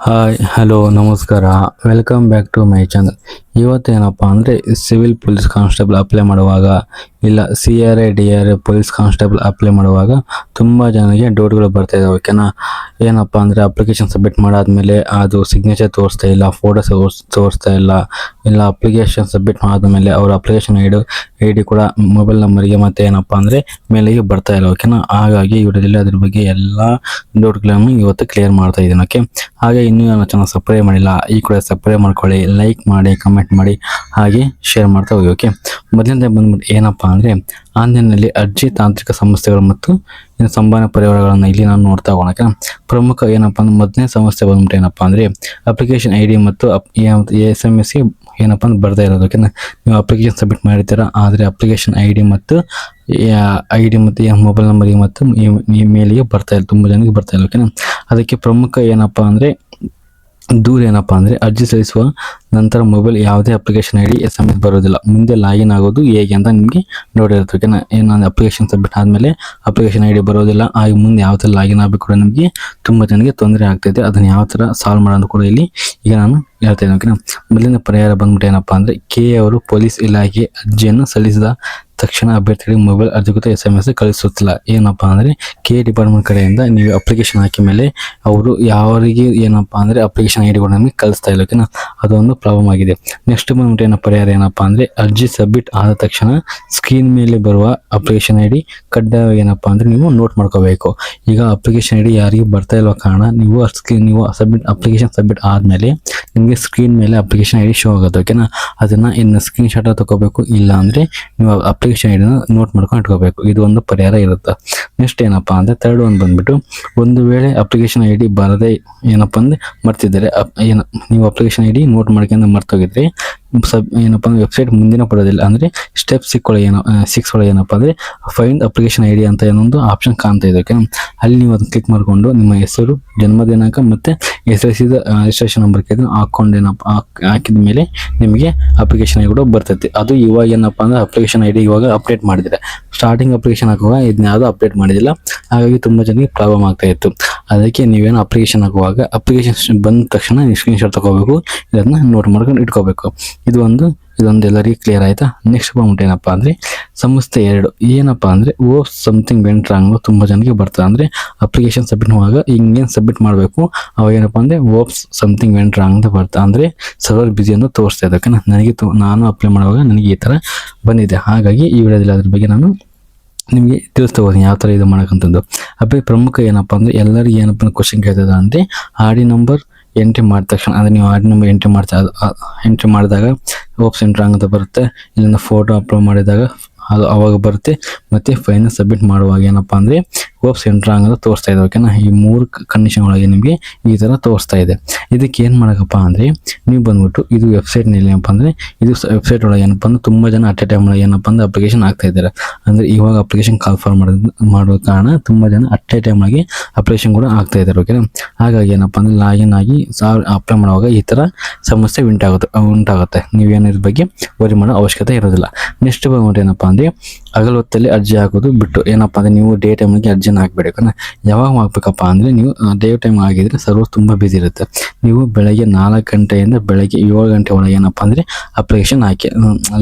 Hi hello ನಮಸ್ಕಾರ, welcome back to my channel. ಇವತ್ತೇನಪ್ಪ ಅಂದರೆ ಸಿವಿಲ್ ಪೊಲೀಸ್ ಕಾನ್ಸ್ಟೇಬಲ್ ಅಪ್ಲೈ ಮಾಡುವಾಗ ಇಲ್ಲ CRA DRA police constable apply ಮಾಡುವಾಗ ತುಂಬ ಜನರಿಗೆ ಡೌಟ್ಗಳು ಬರ್ತಾ ಇದ್ದಾವೆ. ಓಕೆನಾ, ಏನಪ್ಪ ಅಂದರೆ ಅಪ್ಲಿಕೇಶನ್ ಸಬ್ಮಿಟ್ ಮಾಡಾದ್ಮೇಲೆ ಅದು ಸಿಗ್ನೇಚರ್ ತೋರಿಸ್ತಾ ಇಲ್ಲ, ಫೋಟೋಸ್ ತೋರಿಸ್ತಾ ಇಲ್ಲ ಅಪ್ಲಿಕೇಶನ್ ಸಬ್ಮಿಟ್ ಮಾಡಾದ್ಮೇಲೆ ಅವ್ರ ಅಪ್ಲಿಕೇಶನ್ ಐ ಡಿ ಕೂಡ ಮೊಬೈಲ್ ನಂಬರ್ಗೆ ಮತ್ತೆ ಏನಪ್ಪ ಅಂದರೆ ಮೇಲೆಗೆ ಬರ್ತಾ ಇಲ್ಲ. ಓಕೆನಾ, ಹಾಗಾಗಿ ಇವರಲ್ಲಿ ಅದ್ರ ಬಗ್ಗೆ ಎಲ್ಲ ಡೌಟ್ಗಳನ್ನು ಇವತ್ತು ಕ್ಲಿಯರ್ ಮಾಡ್ತಾ ಇದ್ದೀನಿ. ಓಕೆ, ಹಾಗೆ ಇನ್ನೂ ನನ್ನ ಚಾನಲ್ ಸಬ್ಸ್ಕ್ರೈಬ್ ಮಾಡಿಲ್ಲ, ಈ ಕೂಡ ಸಬ್ಸ್ಕ್ರೈಬ್ ಮಾಡ್ಕೊಳ್ಳಿ, ಲೈಕ್ ಮಾಡಿ, ಕಮೆಂಟ್ ಮಾಡಿ, ಹಾಗೆ ಶೇರ್ ಮಾಡ್ತಾ ಹೋಗಿ. ಓಕೆ, ಮೊದಲನೇ ಬಂದ್ಬಿಟ್ಟು ಏನಪ್ಪ ಅಂದರೆ ಆನ್ಲೈನ್ನಲ್ಲಿ ಅರ್ಜಿ ತಾಂತ್ರಿಕ ಸಮಸ್ಯೆಗಳು ಮತ್ತು ಸಂಭಾವ್ಯ ಪರಿಹಾರಗಳನ್ನು ಇಲ್ಲಿ ನಾನು ನೋಡ್ತಾ ಹೋಗೋಣ. ಪ್ರಮುಖ ಏನಪ್ಪ ಅಂದ್ರೆ ಮೊದಲನೇ ಸಮಸ್ಯೆ ಬಂದ್ಬಿಟ್ಟು ಏನಪ್ಪ ಅಂದರೆ ಅಪ್ಲಿಕೇಶನ್ ID ಮತ್ತು SMS ಏನಪ್ಪ ಅಂದ್ರೆ ಬರ್ತಾ ಇರೋದು. ಓಕೆನಾ, ನೀವು ಅಪ್ಲಿಕೇಶನ್ ಸಬ್ಮಿಟ್ ಮಾಡಿರ್ತೀರಾ, ಆದರೆ ಅಪ್ಲಿಕೇಶನ್ ID ಮತ್ತು ಮೊಬೈಲ್ ನಂಬರಿಗೆ ಮತ್ತು ಮೇಲಿಗೆ ಬರ್ತಾ ಇಲ್ಲ, ತುಂಬ ಜನಕ್ಕೆ ಬರ್ತಾ ಇಲ್ಲ. ಓಕೆನಾ, ಅದಕ್ಕೆ ಪ್ರಮುಖ ಏನಪ್ಪ ಅಂದರೆ ದೂರ ಏನಪ್ಪ ಅಂದರೆ ಅರ್ಜಿ ಸಲ್ಲಿಸುವ ನಂತರ ಮೊಬೈಲ್ ಯಾವುದೇ ಅಪ್ಲಿಕೇಶನ್ ID SMS ಬರೋದಿಲ್ಲ, ಮುಂದೆ ಲಾಗಿನ್ ಆಗೋದು ಹೇಗೆ ಅಂತ ನಿಮಗೆ ನೋಡಿರುತ್ತೆ. ಓಕೆನಾ, ನಾನು ಅಪ್ಲಿಕೇಶನ್ ಸಬ್ಮಿಟ್ ಆದಮೇಲೆ ಅಪ್ಲಿಕೇಶನ್ ID ಬರೋದಿಲ್ಲ, ಹಾಗೆ ಮುಂದೆ ಯಾವ ಥರ ಲಾಗಿನ್ ಆಗಬೇಕು ಕೂಡ ನಿಮಗೆ ತುಂಬ ಜನಕ್ಕೆ ತೊಂದರೆ ಆಗ್ತಾಯಿದೆ. ಅದನ್ನು ಯಾವ ಥರ ಸಾಲ್ವ್ ಮಾಡೋದು ಕೂಡ ಇಲ್ಲಿ ಈಗ ನಾನು ಹೇಳ್ತೇನೆ. ಓಕೆನಾ, ಮೊದಲಿನ ಪರಿಹಾರ ಬಂದ್ಬಿಟ್ಟು ಏನಪ್ಪ ಅಂದರೆ KA ಅವರು ಪೊಲೀಸ್ ಇಲಾಖೆ ಅರ್ಜಿಯನ್ನು ಸಲ್ಲಿಸಿದ ತಕ್ಷಣ ಅಭ್ಯರ್ಥಿಗಳಿಗೆ ಮೊಬೈಲ್ ಅಧಿಕೃತ SMS ಕಳಿಸುತ್ತಿಲ್ಲ. ಏನಪ್ಪ ಅಂದರೆ KA ಡಿಪಾರ್ಟ್ಮೆಂಟ್ ಕಡೆಯಿಂದ ನೀವು ಅಪ್ಲಿಕೇಶನ್ ಹಾಕಿ ಮೇಲೆ ಅವರು ಯಾರಿಗೆ ಏನಪ್ಪ ಅಂದರೆ ಅಪ್ಲಿಕೇಶನ್ ID ಕೂಡ ನಮಗೆ ಕಳಿಸ್ತಾ ಇಲ್ಲ. ಓಕೆನಾ, ಅದೊಂದು ಪ್ರಾಬ್ಲಮ್ ಆಗಿದೆ. ನೆಕ್ಸ್ಟ್ ಬಂದ್ಬಿಟ್ಟು ಪರಿಹಾರ ಏನಪ್ಪ ಅಂದರೆ ಅರ್ಜಿ ಸಬ್ಮಿಟ್ ಆದ ತಕ್ಷಣ ಸ್ಕ್ರೀನ್ ಮೇಲೆ ಬರುವ ಅಪ್ಲಿಕೇಶನ್ ID ಕಡ್ಡಾಯ ಏನಪ್ಪ ಅಂದರೆ ನೀವು ನೋಟ್ ಮಾಡ್ಕೋಬೇಕು. ಈಗ ಅಪ್ಲಿಕೇಶನ್ ID ಯಾರಿಗೆ ಬರ್ತಾ ಇಲ್ವ ಕಾರಣ ನೀವು ಅಪ್ಲಿಕೇಶನ್ ಸಬ್ಮಿಟ್ ಆದಮೇಲೆ ನಿಮಗೆ ಸ್ಕ್ರೀನ್ ಮೇಲೆ ಅಪ್ಲಿಕೇಶನ್ ID ಶೋ ಆಗುತ್ತೆ. ಓಕೆನಾ, ಅದನ್ನು ಇನ್ನು ಸ್ಕ್ರೀನ್ ಶಾಟ್ ತಗೋಬೇಕು, ಇಲ್ಲ ಅಂದರೆ ನೀವು ಅಪ್ಲಿಕೇಶನ್ ಐಡಿನ ನೋಟ್ ಮಾಡ್ಕೊಂಡು ಇಟ್ಕೋಬೇಕು. ಇದು ಒಂದು ಪರಿಹಾರ ಇರುತ್ತೆ. ನೆಕ್ಸ್ಟ್ ಏನಪ್ಪ ಅಂದರೆ ಥರ್ಡ್ ಒಂದು ಬಂದ್ಬಿಟ್ಟು ಒಂದು ವೇಳೆ ಅಪ್ಲಿಕೇಶನ್ ID ಬರದೇ ಏನಪ್ಪ ಅಂದರೆ ಮರ್ತಿದ್ದಾರೆ, ನೀವು ಅಪ್ಲಿಕೇಶನ್ ID ನೋಟ್ ಮಾಡ್ಕೊಂಡು ಮರ್ತೋಗಿದ್ರೆ ಏನಪ್ಪ ಅಂದರೆ ವೆಬ್ಸೈಟ್ ಮುಂದಿನ ಪಡೋದಿಲ್ಲ. ಅಂದರೆ ಸ್ಟೆಪ್ 6 ಒಳಗೆ ಏನಪ್ಪ ಅಂದರೆ ಫೈಂಡ್ ಅಪ್ಲಿಕೇಶನ್ ID ಅಂತ ಏನೊಂದು ಆಪ್ಷನ್ ಕಾಣ್ತಾ ಇದೆ. ಓಕೆ, ಅಲ್ಲಿ ನೀವು ಅದನ್ನು ಕ್ಲಿಕ್ ಮಾಡಿಕೊಂಡು ನಿಮ್ಮ ಹೆಸರು, ಜನ್ಮ ದಿನಾಂಕ ಮತ್ತು SSLC ರಿಜಿಸ್ಟ್ರೇಷನ್ ನಂಬರ್ ಹಾಕೊಂಡು ಏನಪ್ಪ ಹಾಕಿದ ಮೇಲೆ ನಿಮಗೆ ಅಪ್ಲಿಕೇಶನ್ ID ಕೂಡ ಬರ್ತೈತಿ. ಅದು ಇವಾಗ ಏನಪ್ಪ ಅಂದರೆ ಅಪ್ಲಿಕೇಶನ್ ID ಇವಾಗ ಅಪ್ಡೇಟ್ ಮಾಡಿದರೆ, ಸ್ಟಾರ್ಟಿಂಗ್ ಅಪ್ಲಿಕೇಶನ್ ಹಾಕುವಾಗ ಇದನ್ನ ಯಾವುದೂ ಅಪ್ಡೇಟ್ ಮಾಡಿದಿಲ್ಲ, ಹಾಗಾಗಿ ತುಂಬ ಜನಕ್ಕೆ ಪ್ರಾಬ್ಲಮ್ ಆಗ್ತಾ ಇತ್ತು. ಅದಕ್ಕೆ ನೀವೇನು ಅಪ್ಲಿಕೇಶನ್ ಹಾಕುವಾಗ ಅಪ್ಲಿಕೇಶನ್ ಬಂದ ತಕ್ಷಣ ನೀವು ಸ್ಕ್ರೀನ್ ಶಾಟ್ ತಗೋಬೇಕು, ಇದನ್ನು ನೋಟ್ ಮಾಡ್ಕೊಂಡು ಇಟ್ಕೋಬೇಕು. ಇದೊಂದು ಎಲ್ಲರಿಗೆ ಕ್ಲಿಯರ್ ಆಯಿತಾ. ನೆಕ್ಸ್ಟ್ ಬಂದ್ಬಿಟ್ಟು ಏನಪ್ಪ ಅಂದರೆ ಸಮಸ್ಯೆ 2 ಏನಪ್ಪ ಅಂದರೆ ಸಮಥಿಂಗ್ ವೆಂಟ್ ರಾಂಗ್ ತುಂಬ ಜನಕ್ಕೆ ಬರ್ತದೆ. ಅಂದರೆ ಅಪ್ಲಿಕೇಶನ್ ಸಬ್ಮಿಟ್ ಮಾಡುವಾಗ ಹಿಂಗೇನು ಸಬ್ಮಿಟ್ ಮಾಡಬೇಕು ಅವಾಗ ಏನಪ್ಪ ಅಂದರೆ ಸಮಥಿಂಗ್ ವೆಂಟ್ ರಾಂಗ್ ಅಂತ ಬರ್ತದೆ, ಅಂದರೆ ಸರ್ವರ್ ಬಿಸಿ ಅಂತ ತೋರಿಸ್ತಾ ಇದೆ. ಓಕೆನಾ, ನಾನು ಅಪ್ಲೈ ಮಾಡುವಾಗ ನನಗೆ ಈ ಥರ ಬಂದಿದೆ, ಹಾಗಾಗಿ ಈ ವಿಡಿಯೋದಲ್ಲಿ ಅದ್ರ ಬಗ್ಗೆ ನಾನು ನಿಮಗೆ ತಿಳಿಸ್ತಾ ಹೋಗ್ತೀನಿ ಯಾವ ಥರ ಇದು ಮಾಡೋಕ್ಕಂಥದ್ದು. ಪ್ರಮುಖ ಏನಪ್ಪ ಅಂದರೆ ಎಲ್ಲರಿಗೆ ಏನಪ್ಪ ಕ್ವಶನ್ ಕೇಳ್ತದ ಅಂದರೆ ಆರ್ ಡಿ ನಂಬರ್ ಎಂಟ್ರಿ ಮಾಡಿದ ತಕ್ಷಣ, ಅಂದರೆ ನೀವು ಆರ್ ಡಿ ನಂಬರ್ ಎಂಟ್ರಿ ಮಾಡಿದಾಗ ಎಂಟ್ರಿ ಅಂತ ಬರುತ್ತೆ, ಇಲ್ಲಿಂದ ಫೋಟೋ ಅಪ್ಲೋಡ್ ಮಾಡಿದಾಗ ಅದು ಅವಾಗ ಬರುತ್ತೆ, ಮತ್ತು ಫೈನಲ್ ಸಬ್ಮಿಟ್ ಮಾಡುವಾಗ ಏನಪ್ಪ ಅಂದರೆ ಎಂಟ್ರಿ ಅಂತ ತೋರಿಸ್ತಾ ಇದೆ. ಓಕೆನಾ, ಈ 3 ಕಂಡೀಷನ್ ಒಳಗೆ ನಿಮಗೆ ಈ ಥರ ತೋರಿಸ್ತಾ ಇದೆ. ಇದಕ್ಕೆ ಏನು ಮಾಡೋಕ್ಕಪ್ಪ ಅಂದರೆ ನೀವು ಬಂದ್ಬಿಟ್ಟು ಇದು ವೆಬ್ಸೈಟ್ನಲ್ಲಿ ಏನಪ್ಪ ಅಂದರೆ ಇದು ವೆಬ್ಸೈಟ್ ಒಳಗೆ ಏನಪ್ಪ ಅಂದರೆ ತುಂಬ ಜನ ಅಟ್ ಎ ಟೈಮ್ ಒಳಗೆ ಏನಪ್ಪ ಅಂದರೆ ಅಪ್ಲಿಕೇಶನ್ ಆಗ್ತಾ ಇದ್ದಾರೆ. ಅಂದರೆ ಇವಾಗ ಅಪ್ಲಿಕೇಶನ್ ಕಾಲ್ಫಾರ್ ಮಾಡೋ ಕಾರಣ ತುಂಬ ಜನ ಅಟ್ ಎ ಟೈಮ್ ಆಗಿ ಅಪ್ಲಿಕೇಶನ್ ಕೂಡ ಆಗ್ತಾ ಇದ್ದಾರೆ. ಓಕೆನಾ, ಹಾಗಾಗಿ ಏನಪ್ಪ ಅಂದರೆ ಲಾಗಿನ್ ಆಗಿ ಅಪ್ಲೈ ಮಾಡುವಾಗ ಈ ಥರ ಸಮಸ್ಯೆ ಉಂಟಾಗುತ್ತೆ. ನೀವೇನು ಇದ್ರ ಬಗ್ಗೆ ವರಿ ಮಾಡೋ ಅವಶ್ಯಕತೆ ಇರೋದಿಲ್ಲ. ನೆಕ್ಸ್ಟ್ ಬಂದ್ಬಿಟ್ಟು ಏನಪ್ಪ ಅಂದರೆ ಹಗಲು ಹೊತ್ತಲ್ಲಿ ಅರ್ಜಿ ಹಾಕೋದು ಬಿಟ್ಟು ಏನಪ್ಪ ಅಂದರೆ ನೀವು ಡೇ ಟೈಮ್ಗೆ ಅರ್ಜಿನ ಹಾಕಬೇಡಿ. ಯಾವಾಗ ಹಾಕ್ಬೇಕಪ್ಪ ಅಂದರೆ ನೀವು ಡೇ ಟೈಮ್ ಆಗಿದ್ರೆ ಸರ್ವರ್ ತುಂಬ ಬಿಸಿ ಇರುತ್ತೆ. ನೀವು ಬೆಳಗ್ಗೆ 4 ಗಂಟೆಯಿಂದ ಬೆಳಗ್ಗೆ 7 ಗಂಟೆ ಒಳಗೆ ಏನಪ್ಪ ಅಂದರೆ ಅಪ್ಲಿಕೇಶನ್ ಹಾಕಿ,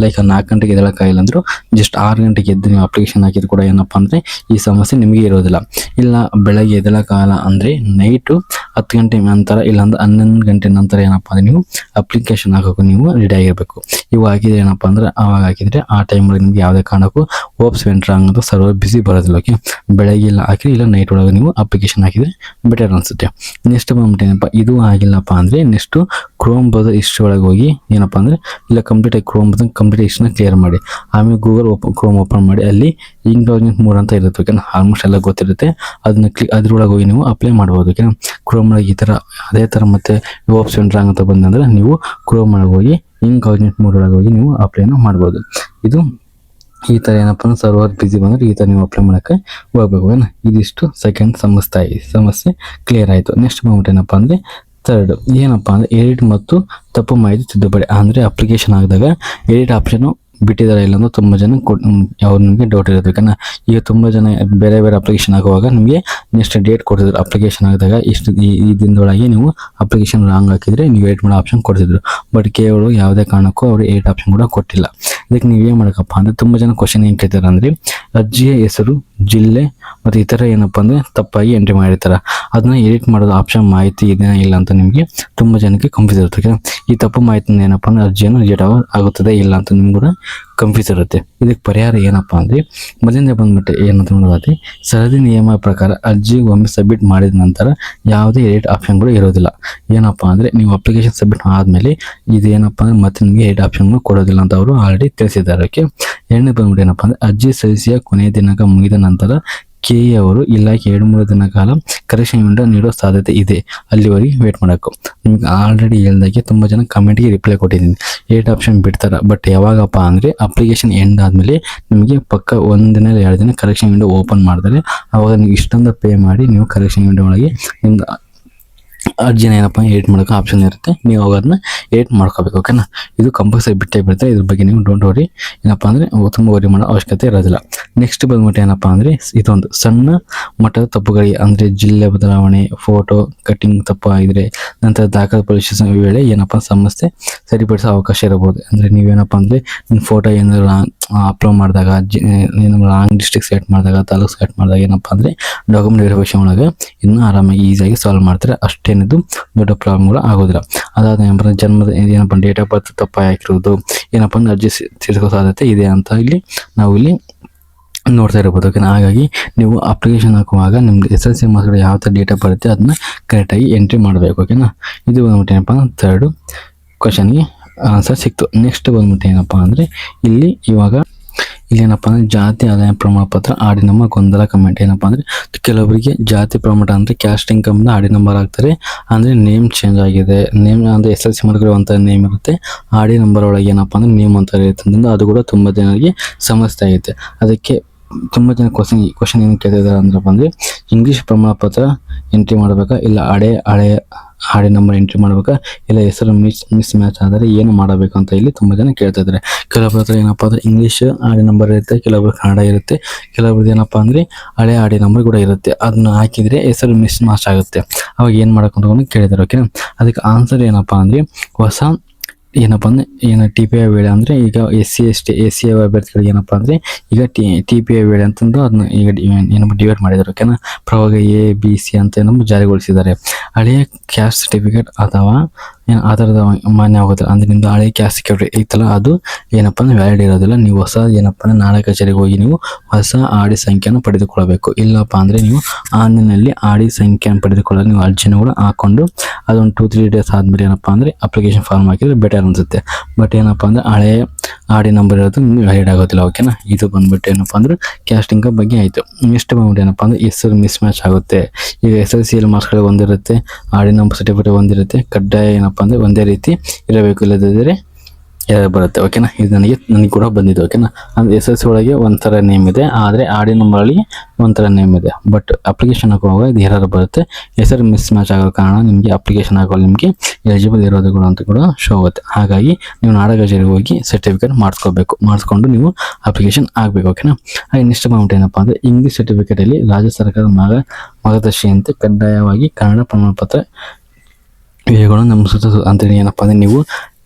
ಲೈಕ್ 4 ಗಂಟೆಗೆ ಎದ್ದೇಳಕ್ಕಾಗಿಲ್ಲ ಅಂದರೂ ಜಸ್ಟ್ 6 ಗಂಟೆಗೆ ಎದ್ದು ನೀವು ಅಪ್ಲಿಕೇಶನ್ ಹಾಕಿದ್ರು ಕೂಡ ಏನಪ್ಪ ಅಂದರೆ ಈ ಸಮಸ್ಯೆ ನಿಮಗೆ ಇರೋದಿಲ್ಲ. ಇಲ್ಲ ಬೆಳಗ್ಗೆ ಎದ್ದೇಳಕ್ಕಾಗಲ್ಲ ಅಂದರೆ ನೈಟು 10 ಗಂಟೆ ನಂತರ, ಇಲ್ಲಾಂದ್ರೆ 11 ಗಂಟೆ ನಂತರ ಏನಪ್ಪ ಅಂದರೆ ನೀವು ಅಪ್ಲಿಕೇಶನ್ ಹಾಕೋಕೆ ನೀವು ರೆಡಿ ಆಗಿರಬೇಕು. ಇವಾಗ ಹಾಕಿದ್ರೆ ಏನಪ್ಪ ಅಂದರೆ ಆವಾಗ ಹಾಕಿದರೆ ಆ ಟೈಮಲ್ಲಿ ನಿಮ್ಗೆ ಯಾವುದೇ ಕಾರಣಕ್ಕೂ ಎಂಟ್ರಿ ಅಂತ ಸರ್ವರ್ ಬಿಸಿ ಬರೋದಿಲ್ಲ. ಓಕೆ, ಬೆಳಗ್ಗೆ ಇಲ್ಲ ಹಾಕಿ, ಇಲ್ಲ ನೈಟ್ ಒಳಗೆ ನೀವು ಅಪ್ಲಿಕೇಶನ್ ಹಾಕಿದರೆ ಬೆಟರ್ ಅನಿಸುತ್ತೆ. ನೆಕ್ಸ್ಟ್ ಬಂದ್ಬಿಟ್ಟು ಏನಪ್ಪ ಇದು ಆಗಿಲ್ಲಪ್ಪ ಅಂದರೆ ನೆಕ್ಸ್ಟು ಕ್ರೋಮ್ ಬ್ರೌಸರ್ ಹಿಸ್ಟ್ರಿ ಒಳಗೆ ಹೋಗಿ ಏನಪ್ಪ ಅಂದರೆ ಇಲ್ಲ ಕಂಪ್ಲೀಟಾಗಿ ಕಂಪ್ಲೀಟ್ ಹಿಸ್ಟ್ರಿನ ಕ್ಲಿಯರ್ ಮಾಡಿ, ಆಮೇಲೆ ಗೂಗಲ್ ಕ್ರೋಮ್ ಓಪನ್ ಮಾಡಿ, ಅಲ್ಲಿ ಇಂಗ್ಲೀಷ್ 3 ಅಂತ ಇರುತ್ತೆ. ಓಕೆನಾ, ಆಲ್ಮೋಸ್ಟ್ ಎಲ್ಲ ಗೊತ್ತಿರುತ್ತೆ, ಅದನ್ನ ಅದ್ರೊಳಗೆ ಹೋಗಿ ನೀವು ಅಪ್ಲೈ ಮಾಡ್ಬೋದು. ಓಕೆನಾ, ಕ್ರೋಮ್ ಒಳಗೆ ಈ ಥರ ಅದೇ ಥರ ಮತ್ತೆ ಎಂಟ್ರಿ ಅಂತ ಬಂದಂದ್ರೆ ನೀವು ಕ್ರೋಮ್ ಒಳಗೆ ಹೋಗಿ ಇಂಕಾಗ್ನಿಟ್ ಮೋಡ್ ಒಳಗೆ ಹೋಗಿ ನೀವು ಅಪ್ಲೈನ ಮಾಡ್ಬೋದು. ಇದು ಈ ಥರ ಏನಪ್ಪ ಅಂದ್ರೆ ಸರ್ವರ್ ಬಿಸಿ ಬಂದರೆ ಈ ಥರ ನೀವು ಅಪ್ಲೈ ಮಾಡೋಕ್ಕೆ ಹೋಗ್ಬೇಕು. ಇದಿಷ್ಟು ಸೆಕೆಂಡ್ ಸಮಸ್ಯೆ ಕ್ಲಿಯರ್ ಆಯಿತು. ನೆಕ್ಸ್ಟ್ ಬಂದ್ಬಿಟ್ಟು ಏನಪ್ಪ ಅಂದರೆ ಥರ್ಡ್ ಏನಪ್ಪ ಅಂದರೆ ಎಡಿಟ್ ಮತ್ತು ತಪ್ಪು ಮಾಹಿತಿ ತಿದ್ದುಪಡಿ. ಅಂದರೆ ಅಪ್ಲಿಕೇಶನ್ ಆಗಿದಾಗ ಎಡಿಟ್ ಆಪ್ಷನು ಬಿಟ್ಟಿದ್ದಾರೆ ಇಲ್ಲ ಅಂತ ತುಂಬ ಜನ ಅವ್ರು ನಿಮಗೆ ಡೌಟ್ ಇರುತ್ತೆ. ಓಕೆನಾ, ಈಗ ತುಂಬ ಜನ ಬೇರೆ ಬೇರೆ ಅಪ್ಲಿಕೇಶನ್ ಆಗುವಾಗ ನಿಮಗೆ ನೆಕ್ಸ್ಟ್ ಡೇಟ್ ಕೊಡ್ತಿದ್ರು. ಅಪ್ಲಿಕೇಶನ್ ಆಗಿದಾಗ ಇಷ್ಟು ಈ ದಿನದೊಳಗೆ ನೀವು ಅಪ್ಲಿಕೇಶನ್ ರಾಂಗ್ ಹಾಕಿದರೆ ನೀವು ವೇಟ್ ಮಾಡೋ ಆಪ್ಷನ್ ಕೊಡ್ತಿದ್ರು. ಬಟ್ ಕೇವಲ ಯಾವುದೇ ಕಾರಣಕ್ಕೂ ಅವರು 8 ಆಪ್ಷನ್ ಕೂಡ ಕೊಟ್ಟಿಲ್ಲ. ಇದಕ್ಕೆ ನೀವು ಏನು ಮಾಡಬೇಕಪ್ಪ ಅಂದರೆ, ತುಂಬ ಜನ ಕ್ವಶನ್ ಏನು ಕೇಳ್ತಾರೆ ಅಂದರೆ, ಅರ್ಜಿಯ ಹೆಸರು, ಜಿಲ್ಲೆ ಮತ್ತು ಇತರ ಏನಪ್ಪ ಅಂದರೆ ತಪ್ಪಾಗಿ ಎಂಟ್ರಿ ಮಾಡಿರ್ತಾರೆ. ಅದನ್ನ ಎಡಿಟ್ ಮಾಡೋದು ಆಪ್ಷನ್ ಮಾಹಿತಿ ಇದೆಯಾ ಇಲ್ಲ ಅಂತ ನಿಮಗೆ ತುಂಬ ಜನಕ್ಕೆ ಕನ್ಫ್ಯೂಸ್ ಇರುತ್ತೆ. ಈ ತಪ್ಪು ಮಾಹಿತಿಯಿಂದ ಏನಪ್ಪ ಅಂದರೆ ಅರ್ಜಿಯನ್ನು ರಿಜೆಕ್ಟ್ ಆಗುತ್ತದೆ ಇಲ್ಲ ಅಂತ ನಿಮ್ಗೆ ಕೂಡ ಕನ್ಫ್ಯೂಸ್ ಇರುತ್ತೆ. ಇದಕ್ಕೆ ಪರಿಹಾರ ಏನಪ್ಪ ಅಂದರೆ, ಮೊದಲನೇ ಬಂದ್ಬಿಟ್ಟು ಏನಂತ ನೋಡೋದಾದ್ರೆ, ಸರದಿ ನಿಯಮ ಪ್ರಕಾರ ಅರ್ಜಿ ಒಮ್ಮೆ ಸಬ್ಮಿಟ್ ಮಾಡಿದ ನಂತರ ಯಾವುದೇ ಎಡಿಟ್ ಆಪ್ಷನ್ಗಳು ಇರೋದಿಲ್ಲ. ಏನಪ್ಪ ಅಂದರೆ, ನೀವು ಅಪ್ಲಿಕೇಶನ್ ಸಬ್ಮಿಟ್ ಆದಮೇಲೆ ಇದೇನಪ್ಪ ಅಂದರೆ ಮತ್ತೆ ನಿಮಗೆ ಎಡಿಟ್ ಆಪ್ಷನ್ಗಳು ಕೊಡೋದಿಲ್ಲ ಅಂತ ಅವರು ಆಲ್ರೆಡಿ ತಿಳಿಸಿದ್ದಾರೆ. ಓಕೆ, ಎರಡನೇ ಬಂದ್ಬಿಟ್ಟು ಏನಪ್ಪ ಅಂದರೆ, ಅರ್ಜಿ ಸಲ್ಲಿಸಿಯ ಕೊನೆಯ ದಿನಾಂಕ ಮುಗಿದ ನಂತರ ಕೆಇ ಅವರು ಇಲಾಖೆ 2-3 ದಿನ ಕಾಲ ಕರೆಕ್ಷನ್ ವಿಂಡೋ ನೀಡೋ ಸಾಧ್ಯತೆ ಇದೆ. ಅಲ್ಲಿವರೆಗೆ ವೇಟ್ ಮಾಡಬೇಕು. ನಿಮ್ಗೆ ಆಲ್ರೆಡಿ ಹೇಳ್ದಾಗೆ ತುಂಬ ಜನ ಕಮೆಂಟ್ಗೆ ರಿಪ್ಲೈ ಕೊಟ್ಟಿದ್ದೀನಿ, 8 ಆಪ್ಷನ್ ಬಿಡ್ತಾರೆ. ಬಟ್ ಯಾವಾಗಪ್ಪ ಅಂದರೆ ಅಪ್ಲಿಕೇಶನ್ ಎಂಡ್ ಆದಮೇಲೆ ನಿಮಗೆ ಪಕ್ಕ 1 ದಿನ 2 ದಿನ ಕರೆಕ್ಷನ್ ವಿಂಡೋ ಓಪನ್ ಮಾಡಿದ್ರೆ ಅವಾಗ ನೀವು ಇಷ್ಟೊಂದು ಪೇ ಮಾಡಿ ನೀವು ಕರೆಕ್ಷನ್ ವಿಂಡೋ ಒಳಗೆ ನಿಮ್ದು ಅರ್ಜಿನ ಏನಪ್ಪ ಎಡಿಟ್ ಮಾಡೋಕೆ ಆಪ್ಷನ್ ಇರುತ್ತೆ. ನೀವು ಅದನ್ನ ಎಡಿಟ್ ಮಾಡ್ಕೋಬೇಕು. ಓಕೆನಾ, ಇದು ಕಂಪಲ್ಸರಿ ಬಿಟ್ಟೇ ಬಿಡುತ್ತೆ. ಇದ್ರ ಬಗ್ಗೆ ನೀವು ಡೋಂಟ್ ವರಿ, ಏನಪ್ಪ ಅಂದರೆ ತುಂಬ ವರಿ ಮಾಡೋ ಅವಶ್ಯಕತೆ ಇರೋದಿಲ್ಲ. ನೆಕ್ಸ್ಟ್ ಬಂದ್ಬಿಟ್ಟು ಏನಪ್ಪ ಅಂದರೆ, ಇದೊಂದು ಸಣ್ಣ ಮಟ್ಟದ ತಪ್ಪುಗಳಿಗೆ ಅಂದರೆ ಜಿಲ್ಲೆ ಬದಲಾವಣೆ, ಫೋಟೋ ಕಟ್ಟಿಂಗ್ ತಪ್ಪು ಆಗಿದ್ರೆ, ನಂತರ ದಾಖಲೆ ಪರಿಶೀಲಿಸುವ ವೇಳೆ ಏನಪ್ಪ ಸಮಸ್ಯೆ ಸರಿಪಡಿಸೋ ಅವಕಾಶ ಇರಬಹುದು. ಅಂದರೆ ನೀವೇನಪ್ಪ ಅಂದರೆ ನಿಮ್ಮ ಫೋಟೋ ಏನಾದ್ರು ಅಪ್ಲೋಡ್ ಮಾಡಿದಾಗ, ರಾಂಗ್ ಡಿಸ್ಟ್ರಿಕ್ಟ್ ಸೆಲೆಕ್ಟ್ ಮಾಡಿದಾಗ, ತಾಲೂಕು ಸೆಲೆಕ್ಟ್ ಮಾಡಿದಾಗ ಏನಪ್ಪ ಅಂದರೆ ಡಾಕ್ಯುಮೆಂಟ್ ವೆರಿಫಿಕೇಷನ್ ಒಳಗೆ ಇನ್ನೂ ಆರಾಮಾಗಿ ಈಸಿಯಾಗಿ ಸಾಲ್ವ್ ಮಾಡ್ತಾರೆ. ಅಷ್ಟೇನಿದು ದೊಡ್ಡ ಪ್ರಾಬ್ಲಮ್ಗಳು ಆಗೋದಿಲ್ಲ. ಅದಾದ ಏನಪ್ಪ ಜನ್ಮದ ಏನಪ್ಪ ಡೇಟ್ ಆಫ್ ಬರ್ತ್ ತಪ್ಪಾಗಿ ಹಾಕಿರೋದು ಏನಪ್ಪ ಅಂದರೆ ಅರ್ಜಿ ಸೇರಿಸೋ ಸಾಧ್ಯತೆ ಇದೆ ಅಂತ ನಾವು ಇಲ್ಲಿ ನೋಡ್ತಾ ಇರ್ಬೋದು. ಓಕೆನಾ, ಹಾಗಾಗಿ ನೀವು ಅಪ್ಲಿಕೇಶನ್ ಹಾಕುವಾಗ ನಿಮ್ದು SSLC ಮಾರ್ಕ್ಸ್ಗಳು ಯಾವ ಥರ ಡೇಟಾ ಬರುತ್ತೆ ಅದನ್ನ ಕರೆಕ್ಟಾಗಿ ಎಂಟ್ರಿ ಮಾಡಬೇಕು. ಓಕೆನಾ, ಇದು ಬಂದ್ಬಿಟ್ಟು ಏನಪ್ಪ ಥರ್ಡು ಕ್ವಶನ್ಗೆ ಆನ್ಸರ್ ಸಿಕ್ತು. ನೆಕ್ಸ್ಟ್ ಬಂದ್ಬಿಟ್ಟು ಏನಪ್ಪ ಅಂದರೆ, ಇಲ್ಲೇನಪ್ಪ ಅಂದರೆ ಜಾತಿ ಆದಾಯ ಪ್ರಮಾಣ ಪತ್ರ ಆಡಿ ನಂಬರ್ ಗೊಂದಲ ಕಮೆಂಟ್. ಏನಪ್ಪ ಅಂದರೆ ಕೆಲವರಿಗೆ ಜಾತಿ ಪ್ರಮಾಣ ಅಂದರೆ ಕ್ಯಾಸ್ಟ್ ಇನ್ಕಮ್ನ ಆಡಿ ನಂಬರ್ ಹಾಕ್ತಾರೆ, ಅಂದರೆ ನೇಮ್ ಚೇಂಜ್ ಆಗಿದೆ. ನೇಮ್ ಅಂದರೆ SSLC ಮಾರ್ಕ್ಗಳು ಅಂತ ನೇಮ್ ಇರುತ್ತೆ, ಆಡಿ ನಂಬರ್ ಒಳಗೆ ಏನಪ್ಪ ಅಂದರೆ ನೇಮ್ ಅಂತ ಇರುತ್ತೆ. ಅದು ಕೂಡ ತುಂಬ ಜನರಿಗೆ ಸಮಸ್ಯೆ ಆಗುತ್ತೆ. ಅದಕ್ಕೆ ತುಂಬ ಜನ ಕ್ವಶನ್ ಏನು ಕೇಳ್ತಿದ್ದಾರೆ ಅಂದ್ರಪ್ಪ ಅಂದರೆ, ಇಂಗ್ಲೀಷ್ ಪ್ರಮಾಣ ಪತ್ರ ಎಂಟ್ರಿ ಮಾಡಬೇಕಾ ಇಲ್ಲ ಆಡಿ ನಂಬರ್ ಎಂಟ್ರಿ ಮಾಡಬೇಕಾ ಇಲ್ಲ ಹೆಸರು ಮಿಸ್ ಮ್ಯಾಚ್ ಆದರೆ ಏನು ಮಾಡಬೇಕು ಅಂತ ಇಲ್ಲಿ ತುಂಬ ಜನ ಕೇಳ್ತಾ ಇದ್ದಾರೆ. ಕೆಲವೊಬ್ಬರ ಹತ್ರ ಏನಪ್ಪ ಅಂದರೆ ಇಂಗ್ಲೀಷ್ ಆಡಿ ನಂಬರ್ ಇರುತ್ತೆ, ಕೆಲವೊಬ್ಬರು ಕನ್ನಡ ಇರುತ್ತೆ, ಕೆಲವೊಬ್ರದ್ದು ಏನಪ್ಪ ಅಂದರೆ ಹಳೆ ಆಡಿ ನಂಬರ್ ಕೂಡ ಇರುತ್ತೆ. ಅದನ್ನ ಹಾಕಿದರೆ ಹೆಸರು ಮಿಸ್ ಮ್ಯಾಚ್ ಆಗುತ್ತೆ. ಅವಾಗ ಏನು ಮಾಡಬೇಕು ಕೇಳಿದ್ದಾರೆ. ಓಕೆ, ಅದಕ್ಕೆ ಆನ್ಸರ್ ಏನಪ್ಪ ಅಂದರೆ, ಹೊಸ ಏನಪ್ಪ ಅಂದರೆ TPI ವೇಳೆ ಅಂದರೆ ಈಗ SC ಅಭ್ಯರ್ಥಿಗಳಿಗೆ ಏನಪ್ಪ ಅಂದರೆ ಈಗ TPI ವೇಳೆ ಅಂತಂದು ಅದನ್ನ ಈಗ ಏನಪ್ಪ ಡಿವೈಡ್ ಮಾಡಿದ್ದಾರೆ. ಓಕೆನಾ, ಪ್ರವಾಗ ABC ಅಂತ ಏನಪ್ಪ ಜಾರಿಗೊಳಿಸಿದ್ದಾರೆ. ಹಳೆಯ ಕ್ಯಾಸ್ಟ್ ಸರ್ಟಿಫಿಕೇಟ್ ಅಥವಾ ಆಧಾರದ ಮಾನ್ಯ ಆಗೋದಿಲ್ಲ. ಅಂದರೆ ನಿಮ್ಮದು ಹಳೆಯ ಕ್ಯಾಸ್ಟ್ ಸರ್ಟಿಫಿಕೇಟ್ ಐತಲ್ಲ ಅದು ಏನಪ್ಪ ಅಂದರೆ ವ್ಯಾಲಿಡ್ ಇರೋದಿಲ್ಲ. ನೀವು ಹೊಸ ಏನಪ್ಪ ಅಂದರೆ ನಾಳೆ ಕಚೇರಿಗೆ ಹೋಗಿ ನೀವು ಹೊಸ ಆಡಿ ಸಂಖ್ಯೆಯನ್ನು ಪಡೆದುಕೊಳ್ಳಬೇಕು. ಇಲ್ಲಪ್ಪ ಅಂದರೆ ನೀವು ಆನ್ಲೈನಲ್ಲಿ ಆಡಿ ಸಂಖ್ಯೆಯನ್ನು ಪಡೆದುಕೊಳ್ಳಲು ನೀವು ಅರ್ಜಿನ ಕೂಡ ಹಾಕ್ಕೊಂಡು ಅದೊಂದು 2-3 ಡೇಸ್ ಆದಮೇಲೆ ಏನಪ್ಪ ಅಂದರೆ ಅಪ್ಲಿಕೇಶನ್ ಫಾರ್ಮ್ ಹಾಕಿದರೆ ಬೆಟರ್ ಅನಿಸುತ್ತೆ. ಬಟ್ ಏನಪ್ಪ ಅಂದರೆ ಹಳೆಯ ಆಡಿ ನಂಬರ್ ಇರೋದು ನಿಮ್ಗೆ ವ್ಯಾಲಿಡ್ ಆಗೋದಿಲ್ಲ. ಓಕೆನಾ, ಇದು ಬಂದ್ಬಿಟ್ಟು ಏನಪ್ಪ ಅಂದರೆ ಕ್ಯಾಸ್ಟಿಂಗ್ ಬಗ್ಗೆ ಆಯಿತು. ನೆಕ್ಸ್ಟ್ ಬಂದ್ಬಿಟ್ಟು ಏನಪ್ಪ ಅಂದರೆ ಹೆಸರು ಮಿಸ್ ಮ್ಯಾಚ್ ಆಗುತ್ತೆ. ಈಗ SSLC ಮಾರ್ಕ್ಸ್ಗಳು ಒಂದಿರುತ್ತೆ, ಆಡಿ ನಂಬರ್ ಸರ್ಟಿಫಿಕೇಟ್ ಒಂದಿರುತ್ತೆ. ಕಡ್ಡಾಯ ಏನಪ್ಪ ಅಂದರೆ ಒಂದೇ ರೀತಿ ಇರಬೇಕು, ಇಲ್ಲದಿದ್ದರೆ ಯಾರು ಬರುತ್ತೆ. ಓಕೆನಾ, ಇದು ನನಗೆ ಕೂಡ ಬಂದಿದೆ. ಓಕೆನಾ, ಅಂದರೆ SSLC ಒಳಗೆ ಒಂಥರ ನೇಮ್ ಇದೆ, ಆದರೆ ಆಡಿ ನಂಬರಲ್ಲಿ ಒಂಥರ ನೇಮ್ ಇದೆ. ಬಟ್ ಅಪ್ಲಿಕೇಶನ್ ಹಾಕುವಾಗ ಇದು ಎರರ್ ಬರುತ್ತೆ. ಹೆಸರು ಮಿಸ್ ಮ್ಯಾಚ್ ಆಗೋ ಕಾರಣ ನಿಮಗೆ ಅಪ್ಲಿಕೇಶನ್ ಹಾಕುವಾಗ ನಿಮಗೆ ಎಲಿಜಿಬಲ್ ಇರೋದು ಅಂತ ಕೂಡ ಶೋ ಆಗುತ್ತೆ. ಹಾಗಾಗಿ ನೀವು ನಾಡ ಕಚೇರಿಗೆ ಹೋಗಿ ಸರ್ಟಿಫಿಕೇಟ್ ಮಾಡಿಸ್ಕೊಂಡು ನೀವು ಅಪ್ಲಿಕೇಶನ್ ಆಗಬೇಕು. ಓಕೆನಾ, ಹಾಗೆ ನೆಕ್ಸ್ಟ್ ಬಂದ್ಬಿಟ್ಟು ಏನಪ್ಪ ಅಂದರೆ ಇಂಗ್ಲೀಷ್ ಸರ್ಟಿಫಿಕೇಟಲ್ಲಿ ರಾಜ್ಯ ಸರ್ಕಾರದ ಮಾರ್ಗದರ್ಶಿಯಂತೆ ಕಡ್ಡಾಯವಾಗಿ ಕನ್ನಡ ಪ್ರಮಾಣ ಪತ್ರ ಇವುಗಳು ನಮ್ಮ ಅಂತೇಳಿ ಏನಪ್ಪ ಅಂದರೆ ನೀವು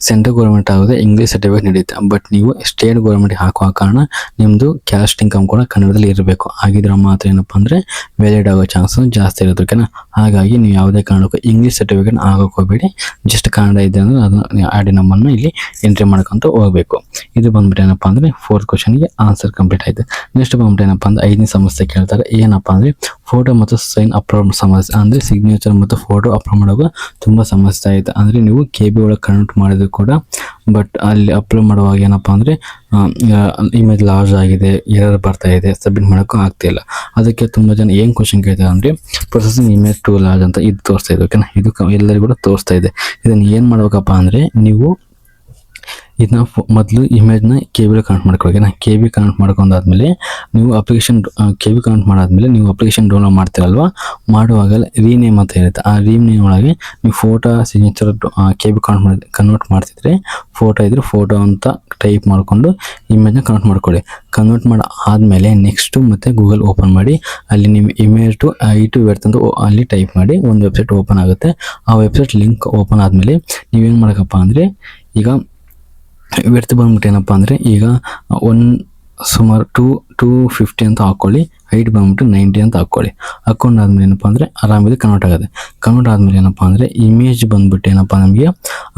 ಸೆಂಟ್ರಲ್ ಗೌರ್ಮೆಂಟ್ ಆಗೋದೇ ಇಂಗ್ಲೀಷ್ ಸರ್ಟಿಫಿಕೇಟ್ ನಡೆಯುತ್ತೆ. ಬಟ್ ನೀವು ಸ್ಟೇಟ್ ಗೌರ್ಮೆಂಟ್ಗೆ ಹಾಕುವ ಕಾರಣ ನಿಮ್ಮದು ಕ್ಯಾಸ್ಟ್ ಇನ್ಕಮ್ ಕೂಡ ಕನ್ನಡದಲ್ಲಿ ಇರಬೇಕು. ಆಗಿದ್ರೆ ಮಾತ್ರ ಏನಪ್ಪ ಅಂದರೆ ವ್ಯಾಲಿಡ್ ಆಗೋ ಚಾನ್ಸಸ್ ಜಾಸ್ತಿ ಇರುತ್ತೆ. ಓಕೆನಾ, ಹಾಗಾಗಿ ನೀವು ಯಾವುದೇ ಕಾರಣಕ್ಕೂ ಇಂಗ್ಲೀಷ್ ಸರ್ಟಿಫಿಕೇಟ್ ಆಗೋಕೆ ಹೋಗಬೇಡಿ. ಜಸ್ಟ್ ಕನ್ನಡ ಇದೆ ಅಂದರೆ ಅದನ್ನು ಆಡಿ ನಂಬರ್ನ ಇಲ್ಲಿ ಎಂಟ್ರಿ ಮಾಡ್ಕೊತ ಹೋಗಬೇಕು. ಇದು ಬಂದ್ಬಿಟ್ಟು ಏನಪ್ಪ ಅಂದರೆ 4th ಕ್ವಶನ್ಗೆ ಆನ್ಸರ್ ಕಂಪ್ಲೀಟ್ ಆಯಿತು. ನೆಕ್ಸ್ಟ್ ಬಂದ್ಬಿಟ್ಟು ಏನಪ್ಪ ಅಂದರೆ 5ನೇ ಸಮಸ್ಯೆ ಕೇಳ್ತಾರೆ. ಏನಪ್ಪ ಅಂದರೆ ಫೋಟೋ ಮತ್ತು ಸೈನ್ ಅಪ್ಲೋಡ್ ಸಮಸ್ಯೆ, ಅಂದರೆ ಸಿಗ್ನೇಚರ್ ಮತ್ತು ಫೋಟೋ ಅಪ್ಲೋಡ್ ಮಾಡುವಾಗ ತುಂಬ ಸಮಸ್ಯೆ ಆಯಿತು. ಅಂದರೆ ನೀವು KB ಒಳಗೆ ಕನ್ವರ್ಟ್ ಮಾಡಿದ್ರು ಕೂಡ ಬಟ್ ಅಲ್ಲಿ ಅಪ್ಲೋಡ್ ಮಾಡುವಾಗ ಏನಪ್ಪ ಅಂದರೆ ಇಮೇಜ್ ಲಾರ್ಜ್ ಆಗಿದೆ, ಎರರ್ ಬರ್ತಾ ಇದೆ, ಸಬ್ಮಿಟ್ ಮಾಡೋಕ್ಕೂ ಆಗ್ತಿಲ್ಲ. ಅದಕ್ಕೆ ತುಂಬ ಜನ ಏನು ಕ್ವಶನ್ ಕೇಳ್ತಾರೆ ಅಂದರೆ ಪ್ರೊಸೆಸಿಂಗ್ ಇಮೇಜ್ ಟು ಲಾರ್ಜ್ ಅಂತ ಇದು ತೋರಿಸ್ತಾ ಇದೆ. ಓಕೆನಾ, ಇದು ಎಲ್ಲರಿಗೂ ಕೂಡ ತೋರಿಸ್ತಾ ಇದೆ. ಇದನ್ನು ಏನು ಮಾಡ್ಬೇಕಪ್ಪ ಅಂದರೆ ನೀವು ಇದನ್ನ ಮೊದಲು ಇಮೇಜ್ನ KB ಕನೆಕ್ಟ್ ಮಾಡ್ಕೊಳ್ಳಿ. KB ಕನೆಕ್ಟ್ ಮಾಡ್ಕೊಂಡಾದ್ಮೇಲೆ ನೀವು ಅಪ್ಲಿಕೇಶನ್ KB ಕನೆಕ್ಟ್ ಮಾಡಾದ್ಮೇಲೆ ನೀವು ಅಪ್ಲಿಕೇಶನ್ ಡೌನ್ಲೋಡ್ ಮಾಡ್ತೀರಲ್ವ, ಮಾಡುವಾಗ ರೀನೇಮ್ ಅಂತ ಇರುತ್ತೆ. ಆ ರೀನೇಮ್ ಒಳಗೆ ನೀವು ಫೋಟೋ ಸಿಗ್ನೇಚರ್ KB ಕನ್ವರ್ಟ್ ಮಾಡ್ತಿದ್ರೆ ಫೋಟೋ ಇದ್ರೆ ಫೋಟೋ ಅಂತ ಟೈಪ್ ಮಾಡಿಕೊಂಡು ಇಮೇಜ್ನ ಕನ್ವರ್ಟ್ ಮಾಡ್ಕೊಳ್ಳಿ. ಕನ್ವರ್ಟ್ ಮಾಡಿ ಆದಮೇಲೆ ನೆಕ್ಸ್ಟು ಮತ್ತೆ ಗೂಗಲ್ ಓಪನ್ ಮಾಡಿ ಅಲ್ಲಿ ನಿಮ್ಮ ಇಮೇಜ್ ಟು ಐ2 ಅಂತ ಅಲ್ಲಿ ಟೈಪ್ ಮಾಡಿ ಒಂದು ವೆಬ್ಸೈಟ್ ಓಪನ್ ಆಗುತ್ತೆ. ಆ ವೆಬ್ಸೈಟ್ ಲಿಂಕ್ ಓಪನ್ ಆದಮೇಲೆ ನೀವೇನು ಮಾಡಬೇಕಪ್ಪ ಅಂದರೆ ಈಗ ವಿಡ್ತ್ ಬಂದ್ಬಿಟ್ಟು ಏನಪ್ಪ ಅಂದರೆ ಈಗ ಸುಮಾರು 250 ಅಂತ ಹಾಕ್ಕೊಳ್ಳಿ. ಹೈಟ್ ಬಂದ್ಬಿಟ್ಟು 90 ಅಂತ ಹಾಕ್ಕೊಂಡಾದ್ಮೇಲೆ ಏನಪ್ಪ ಅಂದರೆ ಆರಾಮಿದೆ ಕನ್ವರ್ಟ್ ಆಗುತ್ತೆ. ಕನ್ವರ್ಟ್ ಆದಮೇಲೆ ಏನಪ್ಪ ಅಂದರೆ ಇಮೇಜ್ ಬಂದ್ಬಿಟ್ಟು ಏನಪ್ಪ ನಮಗೆ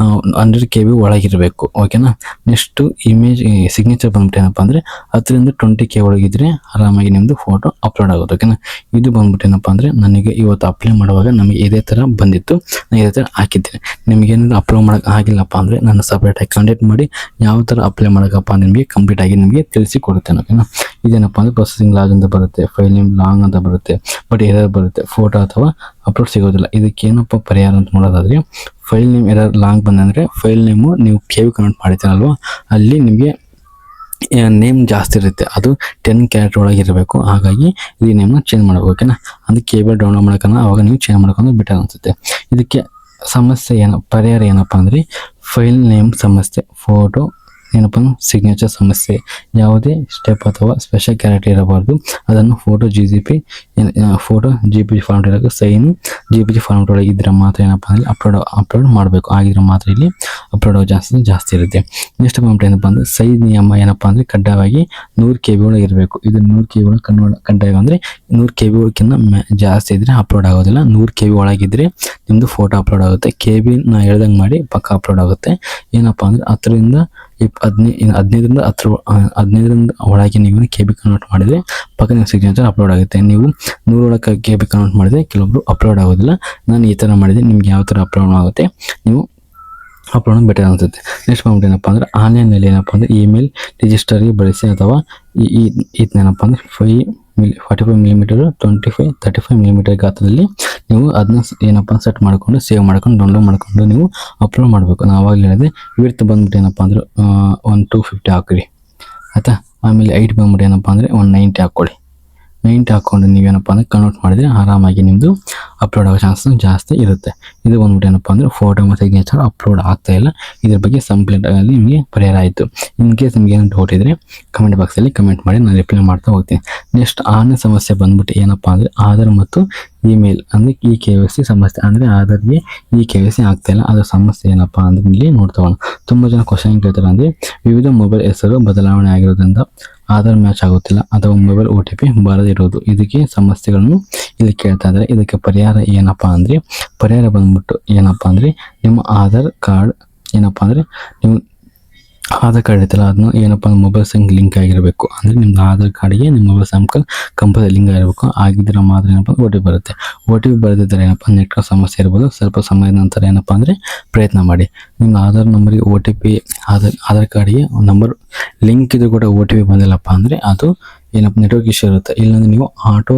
100 KB ಒಳಗಿರಬೇಕು. ಓಕೆನಾ. ನೆಕ್ಸ್ಟು ಇಮೇಜ್ ಸಿಗ್ನೇಚರ್ ಬಂದ್ಬಿಟ್ಟು ಏನಪ್ಪ ಅಂದರೆ 10ರಿಂದ 20K ಒಳಗಿದ್ರೆ ಆರಾಮಾಗಿ ನಿಮ್ಮದು ಫೋಟೋ ಅಪ್ಲೋಡ್ ಆಗುತ್ತೆ. ಓಕೆನಾ. ಇದು ಬಂದ್ಬಿಟ್ಟು ಏನಪ್ಪ ಅಂದರೆ ನನಗೆ ಇವತ್ತು ಅಪ್ಲೈ ಮಾಡುವಾಗ ನಮಗೆ ಇದೇ ಥರ ಬಂದಿತ್ತು, ನಾನು ಇದೇ ಥರ ಹಾಕಿದ್ದೇನೆ. ನಿಮಗೇನಾದ್ರು ಅಪ್ಲೋಡ್ ಮಾಡೋಕ್ಕೆ ಆಗಿಲ್ಲಪ್ಪ ಅಂದರೆ ನಾನು ಸಪ್ರೇಟಾಗಿ ಕಾಂಟ್ಯಾಕ್ಟ್ ಮಾಡಿ ಯಾವ ಥರ ಅಪ್ಲೈ ಮಾಡೋಕ್ಕಪ್ಪ ನಿಮಗೆ ಕಂಪ್ಲೀಟಾಗಿ ನಿಮಗೆ ತಿಳಿಸಿ ಕೊಡುತ್ತೇನೆ. ಓಕೆನಾ. ಇದೇನಪ್ಪ ಅಂದರೆ ಪ್ರೊಸೆಸಿಂಗ್ ಲಾಗ್ ಅಂತ ಬರುತ್ತೆ, ಫೈಲ್ ನೇಮ್ ಲಾಂಗ್ ಅಂತ ಬರುತ್ತೆ, ಬಟ್ ಎರರ್ ಬರುತ್ತೆ, ಫೋಟೋ ಅಥವಾ ಅಪ್ಲೋಡ್ ಸಿಗೋದಿಲ್ಲ. ಇದಕ್ಕೇನಪ್ಪ ಪರಿಹಾರ ಅಂತ ನೋಡೋದಾದರೆ ಫೈಲ್ ನೇಮ್ ಎರರ್ ಲಾಂಗ್ ಬಂದಂದರೆ ಫೈಲ್ ನೇಮು ನೀವು KB ಕನೆಕ್ಟ್ ಮಾಡಿದ್ದೀರಲ್ವ ಅಲ್ಲಿ ನಿಮಗೆ ನೇಮ್ ಜಾಸ್ತಿ ಇರುತ್ತೆ, ಅದು 10 ಕ್ಯಾರೆಕ್ಟರ್ ಒಳಗೆ ಇರಬೇಕು. ಹಾಗಾಗಿ ಈ ನೇಮ್ನ ಚೇಂಜ್ ಮಾಡಬೇಕು. ಓಕೆನಾ. ಅದಕ್ಕೆ ಕೇಬಲ್ ಡೌನ್ಲೋಡ್ ಮಾಡೋಕ್ಕನ್ನ ಅವಾಗ ನೀವು ಚೇಂಜ್ ಮಾಡ್ಕೊಂಡು ಬೆಟರ್ ಅನಿಸುತ್ತೆ. ಇದಕ್ಕೆ ಸಮಸ್ಯೆ ಪರಿಹಾರ ಏನಪ್ಪ ಅಂದರೆ ಫೈಲ್ ನೇಮ್ ಸಮಸ್ಯೆ, ಫೋಟೋ ಏನಪ್ಪ ಸಿಗ್ನೇಚರ್ ಸಮಸ್ಯೆ, ಯಾವುದೇ ಸ್ಟೆಪ್ ಅಥವಾ ಸ್ಪೆಷಲ್ ಕ್ಯಾರೆಕ್ಟರ್ ಇರಬಾರ್ದು. ಅದನ್ನು ಫೋಟೋ JPG ಫಾರ್ಮೆಟ್ ಇರೋಕ್ಕೆ ಸೈನು JPG ಫಾರ್ಮೆಟ್ ಒಳಗೆ ಇದ್ರೆ ಮಾತ್ರ ಏನಪ್ಪ ಅಂದರೆ ಅಪ್ಲೋಡ್ ಮಾಡಬೇಕು. ಆಗಿದ್ರೆ ಮಾತ್ರ ಇಲ್ಲಿ ಅಪ್ಲೋಡ್ ಆಗೋ ಜಾಸ್ತಿ ಇರುತ್ತೆ. ನೆಕ್ಸ್ಟ್ ಬಂದ್ಬಿಟ್ಟು ಏನಪ್ಪ ಅಂದರೆ ಸೈಜ್ ನಿಯಮ ಏನಪ್ಪ ಅಂದರೆ ಕಡ್ಡಾಯವಾಗಿ 100 KB ಒಳಗೆ ಇರಬೇಕು. ಇದು 100 KB ಒಳಗೆ ಕಡ್ಡಾಯ ಅಂದರೆ 100 KB ಒಳಗಿಂತ ಜಾಸ್ತಿ ಇದ್ದರೆ ಅಪ್ಲೋಡ್ ಆಗೋದಿಲ್ಲ. 100 KB ಒಳಗಿದ್ರೆ ನಿಮ್ಮದು ಫೋಟೋ ಅಪ್ಲೋಡ್ ಆಗುತ್ತೆ. KB ನಾ ಹೇಳ್ದಂಗೆ ಮಾಡಿ ಪಕ್ಕ ಅಪ್ಲೋಡ್ ಆಗುತ್ತೆ. ಏನಪ್ಪ ಅಂದರೆ 10ರಿಂದ 15ರಿಂದ ಒಳಗೆ ನೀವು KB ಕನ್ವರ್ಟ್ ಮಾಡಿದರೆ ಪಕ್ಕ ನೀವು ಸಿಗ್ನೇಚರ್ ಅಪ್ಲೋಡ್ ಆಗುತ್ತೆ. ನೀವು 100 ಒಳಗೆ KB ಕನ್ವರ್ಟ್ ಮಾಡಿದರೆ ಕೆಲವೊಬ್ರು ಅಪ್ಲೋಡ್ ಆಗೋದಿಲ್ಲ. ನಾನು ಈ ಥರ ಮಾಡಿದೆ, ನಿಮ್ಗೆ ಯಾವ ಥರ ಅಪ್ಲೋಡ್ ಆಗುತ್ತೆ ನೀವು ಅಪ್ಲೋಡ್ ಬೆಟರ್ ಅನಿಸುತ್ತೆ. ನೆಕ್ಸ್ಟ್ ಬಂದ್ಬಿಟ್ಟು ಏನಪ್ಪ ಅಂದರೆ ಆನ್ಲೈನಲ್ಲಿ ಏನಪ್ಪ ಅಂದರೆ ಇಮೇಲ್ ರಿಜಿಸ್ಟರ್ಗೆ ಬಳಸಿ ಅಥವಾ ಇದನ್ನೇನಪ್ಪ ಅಂದರೆ 45mm 35mm ಗಾತ್ರದಲ್ಲಿ ನೀವು ಅದನ್ನ ಏನಪ್ಪ ಸೆಟ್ ಮಾಡಿಕೊಂಡು ಸೇವ್ ಮಾಡ್ಕೊಂಡು ಡೌನ್ಲೋಡ್ ಮಾಡ್ಕೊಂಡು ನೀವು ಅಪ್ಲೋಡ್ ಮಾಡಬೇಕು. ನಾನು ಆವಾಗಲೇ ಹೇಳಿದೆ ವಿಡ್ತ್ ಬಂದ್ಬಿಟ್ಟು ಏನಪ್ಪ ಅಂದರೆ 250 ಹಾಕಿರಿ ಆಯಿತಾ. ಆಮೇಲೆ ಹೈಟ್ ಬಂದ್ಬಿಟ್ಟು ಏನಪ್ಪ ಅಂದರೆ 190 ಹಾಕ್ಕೊಳ್ಳಿ. 90 ಹಾಕ್ಕೊಂಡು ನೀವೇನಪ್ಪ ಅಂದರೆ ಕನ್ವರ್ಟ್ ಮಾಡಿದರೆ ಆರಾಮಾಗಿ ನಿಮ್ಮದು ಅಪ್ಲೋಡ್ ಆಗೋ ಚಾನ್ಸಸ್ ಜಾಸ್ತಿ ಇರುತ್ತೆ. ಇದು ಬಂದ್ಬಿಟ್ಟು ಏನಪ್ಪ ಅಂದರೆ ಫೋಟೋ ಮತ್ತು ಸಿಗ್ನೇಚರ್ ಅಪ್ಲೋಡ್ ಆಗ್ತಾ ಇಲ್ಲ. ಇದ್ರ ಬಗ್ಗೆ ಕಂಪ್ಲೀಟಾಗಿ ನಿಮಗೆ ಪರಿಹಾರ ಆಯಿತು. ಇನ್ ಕೇಸ್ ನಿಮ್ಗೆ ಏನು ಡೌಟ್ ಇದ್ದರೆ ಕಮೆಂಟ್ ಬಾಕ್ಸಲ್ಲಿ ಕಮೆಂಟ್ ಮಾಡಿ, ನಾನು ರಿಪ್ಲೈ ಮಾಡ್ತಾ ಹೋಗ್ತೀನಿ. ನೆಕ್ಸ್ಟ್ 6ನೇ ಸಮಸ್ಯೆ ಬಂದ್ಬಿಟ್ಟು ಏನಪ್ಪ ಅಂದರೆ ಆಧಾರ್ ಮತ್ತು ಇಮೇಲ್ ಅಂದರೆ KYC ಸಮಸ್ಯೆ, ಅಂದರೆ ಆಧಾರ್ಗೆ KYC ಆಗ್ತಾಯಿಲ್ಲ. ಅದರ ಸಮಸ್ಯೆ ಏನಪ್ಪ ಅಂದರೆ ಇಲ್ಲಿ ನೋಡ್ತಗೋಣ. ತುಂಬ ಜನ ಕ್ವಶನ್ ಕೇಳ್ತಾರೆ ಅಂದರೆ ವಿವಿಧ ಮೊಬೈಲ್ ಹೆಸರು ಬದಲಾವಣೆ ಆಗಿರೋದ್ರಿಂದ ಆಧಾರ್ ಮ್ಯಾಚ್ ಆಗುತ್ತಿಲ್ಲ ಅಥವಾ ಮೊಬೈಲ್ OTP ಬಾರದಿರೋದು, ಇದಕ್ಕೆ ಸಮಸ್ಯೆಗಳನ್ನು ಇಲ್ಲಿ ಕೇಳ್ತಾ ಇದ್ದಾರೆ. ಇದಕ್ಕೆ ಪರಿಹಾರ ಏನಪ್ಪ ಅಂದರೆ ಪರಿಹಾರ ಬಂದ್ಬಿಟ್ಟು ಏನಪ್ಪ ಅಂದರೆ ನಿಮ್ಮ ಆಧಾರ್ ಕಾರ್ಡ್ ಏನಪ್ಪ ಅಂದರೆ ನೀವು ಆಧಾರ್ ಕಾರ್ಡ್ ಇರ್ತಲ್ಲ ಅದನ್ನು ಏನಪ್ಪ ಅಂದ್ರೆ ಮೊಬೈಲ್ ಸಂಖ್ಯೆ ಲಿಂಕ್ ಆಗಿರಬೇಕು. ಅಂದರೆ ನಿಮ್ದು ಆಧಾರ್ ಕಾರ್ಡಿಗೆ ನಿಮ್ಮ ಮೊಬೈಲ್ ಸಂಖ್ಯೆ ಕಂಪಲ್ಸರಿ ಲಿಂಕ್ ಆಗಿರಬೇಕು. ಆಗಿದ್ರೆ ಮಾತ್ರ ಏನಪ್ಪ OTP ಬರುತ್ತೆ. OTP ಬರೆದಿದ್ದರೆ ಏನಪ್ಪ ನೆಟ್ವರ್ಕ್ ಸಮಸ್ಯೆ ಇರ್ಬೋದು. ಸ್ವಲ್ಪ ಸಮಯದ ನಂತರ ಏನಪ್ಪ ಅಂದರೆ ಪ್ರಯತ್ನ ಮಾಡಿ. ನಿಮ್ಮ ಆಧಾರ್ ನಂಬರಿಗೆ OTP ಆಧಾರ್ ಕಾರ್ಡಿಗೆ ನಂಬರ್ ಲಿಂಕ್ ಇದ್ರೂ ಕೂಡ OTP ಬಂದಿಲ್ಲಪ್ಪ ಅಂದರೆ ಅದು ಏನಪ್ಪ ನೆಟ್ವರ್ಕ್ ಇಶ್ಯೂ ಇರುತ್ತೆ. ಇಲ್ಲಾಂದರೆ ನೀವು ಆಟೋ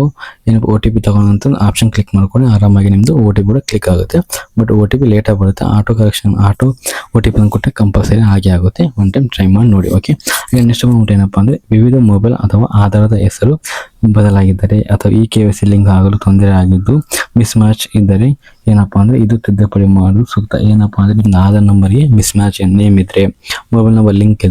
ಏನಪ್ಪ OTP ತಗೊಳ್ಳೋಂಥ ಆಪ್ಷನ್ ಕ್ಲಿಕ್ ಮಾಡ್ಕೊಂಡು ಆರಾಮಾಗಿ ನಿಮ್ಮದು OTP ಕೂಡ ಕ್ಲಿಕ್ ಆಗುತ್ತೆ. ಬಟ್ OTP ಲೇಟಾಗಿ ಬರುತ್ತೆ. ಆಟೋ OTP ಕೊಟ್ಟರೆ ಕಂಪಲ್ಸರಿ ಹಾಗೆ ಆಗುತ್ತೆ. ಒನ್ ಟೈಮ್ ಟ್ರೈ ಮಾಡಿ ನೋಡಿ. ಓಕೆ. ಈಗ ನೆಕ್ಸ್ಟ್ ಬಂದ್ಬಿಟ್ಟು ಏನಪ್ಪ ಅಂದರೆ ವಿವಿಧ ಮೊಬೈಲ್ ಅಥವಾ ಆಧಾರದ ಹೆಸರು ಬದಲಾಗಿದ್ದರೆ ಅಥವಾ KYC ಲಿಂಕ್ ಆಗಲು ತೊಂದರೆ ಆಗಿದ್ದು ಮಿಸ್ ಮ್ಯಾಚ್ ಇದ್ದರೆ ಏನಪ್ಪ ಅಂದರೆ ಇದು ತಿದ್ದುಪಡಿ ಮಾಡೋದು ಸೂಕ್ತ. ಏನಪ್ಪ ಅಂದರೆ ನಿಮ್ಮ ಆಧಾರ್ ನಂಬರ್ಗೆ ಮಿಸ್ ಮ್ಯಾಚ್ ನೇಮ್ ಇದ್ದರೆ ಮೊಬೈಲ್ ನಂಬರ್ ಲಿಂಕ್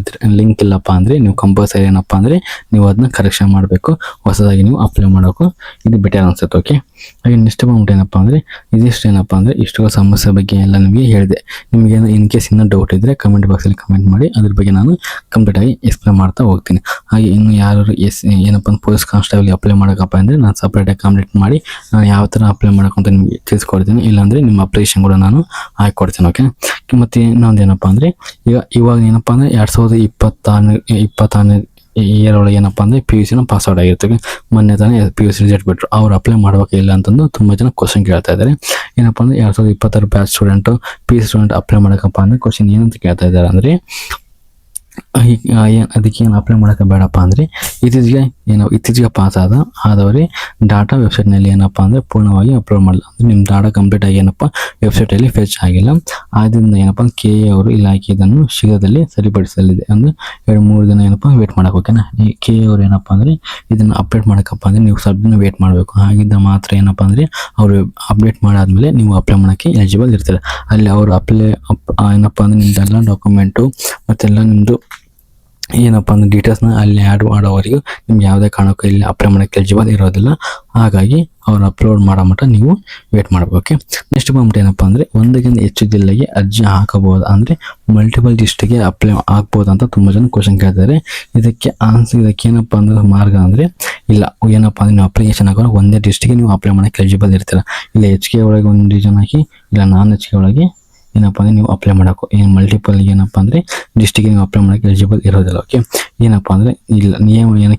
ಇಲ್ಲಪ್ಪ ಅಂದರೆ ನೀವು ಕಂಪಲ್ಸರಿ ಏನಪ್ಪ ಅಂದರೆ ನೀವು ಅದನ್ನ ಕರೆಕ್ಷನ್ ಮಾಡಬೇಕು. ಹೊಸದಾಗಿ ನೀವು ಅಪ್ಲೈ ಮಾಡೋಕ್ಕೂ ಇದು ಬೆಟರ್ ಅನಿಸುತ್ತೆ. ಓಕೆ. ಹಾಗೆ ನೆಕ್ಸ್ಟ್ ಬಂದ್ಬಿಟ್ಟು ಏನಪ್ಪ ಅಂದರೆ ಇದಿಷ್ಟು ಏನಪ್ಪ ಅಂದರೆ ಇಷ್ಟು ಸಮಸ್ಯೆ ಬಗ್ಗೆ ಎಲ್ಲ ನಿಮಗೆ ಹೇಳಿದೆ. ನಿಮಗೇನು ಇನ್ ಕೇಸ್ ಇನ್ನೂ ಡೌಟ್ ಇದ್ದರೆ ಕಮೆಂಟ್ ಬಾಕ್ಸಲ್ಲಿ ಕಮೆಂಟ್ ಮಾಡಿ, ಅದ್ರ ಬಗ್ಗೆ ನಾನು ಕಂಪ್ಲೀಟಾಗಿ ಎಕ್ಸ್ಪ್ಲೇನ್ ಮಾಡ್ತಾ ಹೋಗ್ತೀನಿ. ಹಾಗೆ ಇನ್ನು ಯಾರು ಏನಪ್ಪ ಪೊಲೀಸ್ ಕಾನ್ಸ್ಟೇಬಲ್ ಅಪ್ಲೈ ಮಾಡೋಕ್ಕಪ್ಪ ಅಂದರೆ ನಾನು ಸಪ್ರೇಟಾಗಿ ಕಂಪ್ಲೀಟ್ ಮಾಡಿ ನಾನು ಯಾವ ಥರ ಅಪ್ಲೈ ಮಾಡೋಕ್ಕಂತ ನಿಮಗೆ ತಿಳಿಸ್ಕೊಡ್ತೀನಿ. ಇಲ್ಲಾಂದರೆ ನಿಮ್ಮ ಅಪ್ಲಿಕೇಶನ್ ಕೂಡ ನಾನು ಹಾಕಿಕೊಡ್ತೀನಿ. ಓಕೆ. ಮತ್ತು ಇನ್ನೊಂದು ಏನಪ್ಪ ಅಂದರೆ ಇವಾಗ ಏನಪ್ಪ ಅಂದರೆ 2026 ಇಯರ್ ಒಳಗೆ ಏನಪ್ಪ ಅಂದರೆ PUC ಪಾಸ್ಔಟ್ ಆಗಿರ್ತವೆ. ಮೊನ್ನೆ ತಾನೇ PUC ರಿಸಲ್ಟ್ ಬಿಟ್ಟರು. ಅವ್ರು ಅಪ್ಲೈ ಮಾಡಬೇಕಿಲ್ಲ ಅಂತಂದು ತುಂಬ ಜನ ಕ್ವಶನ್ ಕೇಳ್ತಾ ಇದ್ದಾರೆ. ಏನಪ್ಪ ಅಂದರೆ 2026 batch student PUC student apply ಮಾಡೋಕ್ಕಪ್ಪ ಅಂದರೆ ಕ್ವಶನ್ ಏನಂತ ಕೇಳ್ತಾ ಇದ್ದಾರೆ ಅಂದರೆ ಅದಕ್ಕೆ ಏನು ಅಪ್ಲೈ ಮಾಡೋಕೆ ಬೇಡಪ್ಪ ಅಂದರೆ ಇತ್ತೀಚೆಗೆ ಪಾಸ್ ಆದವರೇ ಡಾಟಾ ವೆಬ್ಸೈಟ್ನಲ್ಲಿ ಏನಪ್ಪ ಅಂದರೆ ಪೂರ್ಣವಾಗಿ ಅಪ್ಲೋಡ್ ಮಾಡಲ್ಲ, ಅಂದರೆ ನಿಮ್ಮ ಡಾಟಾ ಕಂಪ್ಲೀಟ್ ಆಗಿ ಏನಪ್ಪ ವೆಬ್ಸೈಟಲ್ಲಿ ಫೆಚ್ ಆಗಿಲ್ಲ. ಆದ್ದರಿಂದ ಏನಪ್ಪ ಕೆ ಎ ಅವರು ಇಲಾಖೆ ಇದನ್ನು ಶೀಘ್ರದಲ್ಲಿ ಸರಿಪಡಿಸಲಿದೆ. ಅಂದರೆ 2-3 ದಿನ ಏನಪ್ಪ ವೇಟ್ ಮಾಡೋಕೆ. ಓಕೆನಾ, ಈ ಕೆ ಎ ಅವರು ಏನಪ್ಪ ಅಂದರೆ ಇದನ್ನು ಅಪ್ಡೇಟ್ ಮಾಡೋಕ್ಕಪ್ಪ ಅಂದರೆ ನೀವು ಸ್ವಲ್ಪ ದಿನ ವೇಟ್ ಮಾಡಬೇಕು. ಹಾಗಿದ್ದ ಮಾತ್ರ ಏನಪ್ಪ ಅಂದರೆ ಅವರು ಅಪ್ಡೇಟ್ ಮಾಡಾದ್ಮೇಲೆ ನೀವು ಅಪ್ಲೈ ಮಾಡೋಕ್ಕೆ ಎಲಿಜಿಬಲ್ ಇರ್ತಾರೆ. ಅಲ್ಲಿ ಅವರು ಏನಪ್ಪ ಅಂದರೆ ನಿಮ್ಮದೆಲ್ಲ ಡಾಕ್ಯುಮೆಂಟು ಮತ್ತೆಲ್ಲ ನಿಮ್ಮದು ಏನಪ್ಪ ಅಂದ್ರೆ ಡೀಟೇಲ್ಸ್ನ ಅಲ್ಲಿ ಆ್ಯಡ್ ಮಾಡೋವರೆಗೂ ನಿಮ್ಗೆ ಯಾವುದೇ ಕಾರಣಕ್ಕೂ ಇಲ್ಲಿ ಅಪ್ಲೈ ಮಾಡೋಕ್ಕೆ ಎಲಿಜಿಬಲ್ ಇರೋದಿಲ್ಲ. ಹಾಗಾಗಿ ಅವ್ರು ಅಪ್ಲೋಡ್ ಮಾಡೋ ಮಟ್ಟ ನೀವು ವೇಟ್ ಮಾಡಬೇಕು. ನೆಕ್ಸ್ಟ್ ಬಂದ್ಬಿಟ್ಟು ಏನಪ್ಪ ಅಂದರೆ ಒಂದಕ್ಕಿಂತ ಹೆಚ್ಚು ಜಿಲ್ಲೆಗೆ ಅರ್ಜಿ ಹಾಕಬಹುದು, ಅಂದರೆ ಮಲ್ಟಿಪಲ್ ಡಿಸ್ಟ್ರಿಕ್ಗೆ ಅಪ್ಲೈ ಆಗ್ಬೋದು ಅಂತ ತುಂಬ ಜನ ಕ್ವಶನ್ ಕೇಳ್ತಾರೆ. ಇದಕ್ಕೆ ಏನಪ್ಪ ಅಂದ್ರೆ ಮಾರ್ಗ ಅಂದರೆ ಇಲ್ಲ, ಏನಪ್ಪ ಅಂದರೆ ನೀವು ಅಪ್ಲಿಕೇಶನ್ ಹಾಕೋರು ಒಂದೇ ಡಿಸ್ಟ್ರಿಕ್ಗೆ ನೀವು ಅಪ್ಲೈ ಮಾಡೋಕ್ಕೆ ಎಲಿಜಿಬಲ್ ಇರ್ತೀರ. ಇಲ್ಲ HK ಒಳಗೆ ಒಂದು ರೀಸನ್ ಹಾಕಿ, ಇಲ್ಲ ನಾನ್ HK ಒಳಗೆ ಏನಪ್ಪ ಅಂದರೆ ನೀವು ಅಪ್ಲೈ ಮಾಡೋಕ್ಕೂ ಮಲ್ಟಿಪಲ್ ಏನಪ್ಪ ಅಂದರೆ ಡಿಸ್ಟ್ರಿಕ್ಗೆ ನೀವು ಅಪ್ಲೈ ಮಾಡೋಕ್ಕೆ ಎಲಿಜಿಬಲ್ ಇರೋದಿಲ್ಲ. ಓಕೆ, ಏನಪ್ಪ ಅಂದರೆ ಇಲ್ಲ ನಿಯಮ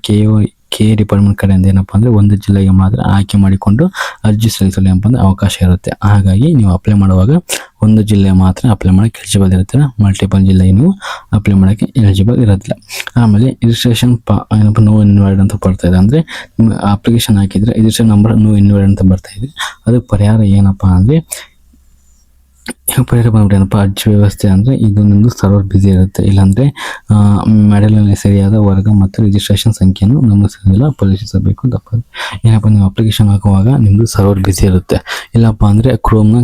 ಕೆ ಡಿಪಾರ್ಟ್ಮೆಂಟ್ ಕಡೆಯಿಂದ ಏನಪ್ಪ ಅಂದರೆ ಒಂದು ಜಿಲ್ಲೆಗೆ ಮಾತ್ರ ಆಯ್ಕೆ ಮಾಡಿಕೊಂಡು ಅರ್ಜಿ ಸಲ್ಲಿಸಲು ಏನಪ್ಪ ಅಂದರೆ ಅವಕಾಶ ಇರುತ್ತೆ. ಹಾಗಾಗಿ ನೀವು ಅಪ್ಲೈ ಮಾಡುವಾಗ ಒಂದು ಜಿಲ್ಲೆ ಮಾತ್ರ ಅಪ್ಲೈ ಮಾಡೋಕ್ಕೆ ಎಲಿಜಿಬಲ್ ಇರ್ತೀರ, ಮಲ್ಟಿಪಲ್ ಜಿಲ್ಲೆಗೆ ನೀವು ಅಪ್ಲೈ ಮಾಡೋಕ್ಕೆ ಎಲಿಜಿಬಲ್ ಇರೋದಿಲ್ಲ. ಆಮೇಲೆ ರಿಜಿಸ್ಟ್ರೇಷನ್ ಏನಪ್ಪ ನೋ ಇನ್ವಾಲಿಡ್ ಅಂತ ಬರ್ತಾ ಇದೆ, ಅಂದರೆ ನಿಮ್ಮ ಅಪ್ಲಿಕೇಶನ್ ಹಾಕಿದರೆ ರಿಜಿಸ್ಟ್ರೇಷನ್ ನಂಬರ್ ನೋ ಇನ್ವಾಲಿಡ್ ಅಂತ ಬರ್ತಾ ಇದೆ. ಅದು ಪರಿಹಾರ ಏನಪ್ಪ ಅಂದರೆ ಪರಿಹಾರ ಬಂದ್ಬಿಟ್ಟು ಏನಪ್ಪ ಅರ್ಜಿ ವ್ಯವಸ್ಥೆ ಅಂದರೆ ಇದು ನಿಮ್ಮದು ಸರ್ವರ್ ಬ್ಯುಸಿ ಇರುತ್ತೆ, ಇಲ್ಲಾಂದರೆ ಮೆಡಲ್ನಲ್ಲಿ ಸರಿಯಾದ ವರ್ಗ ಮತ್ತು ರಿಜಿಸ್ಟ್ರೇಷನ್ ಸಂಖ್ಯೆಯನ್ನು ನಮೂದಿಸೋದಿಲ್ಲ, ಪರಿಶೀಲಿಸಬೇಕು. ಏನಪ್ಪ ನೀವು ಅಪ್ಲಿಕೇಶನ್ ಹಾಕುವಾಗ ನಿಮ್ಮದು ಸರ್ವರ್ ಬ್ಯುಸಿ ಇರುತ್ತೆ, ಇಲ್ಲಪ್ಪ ಅಂದರೆ ಕ್ರೋಮ್ನ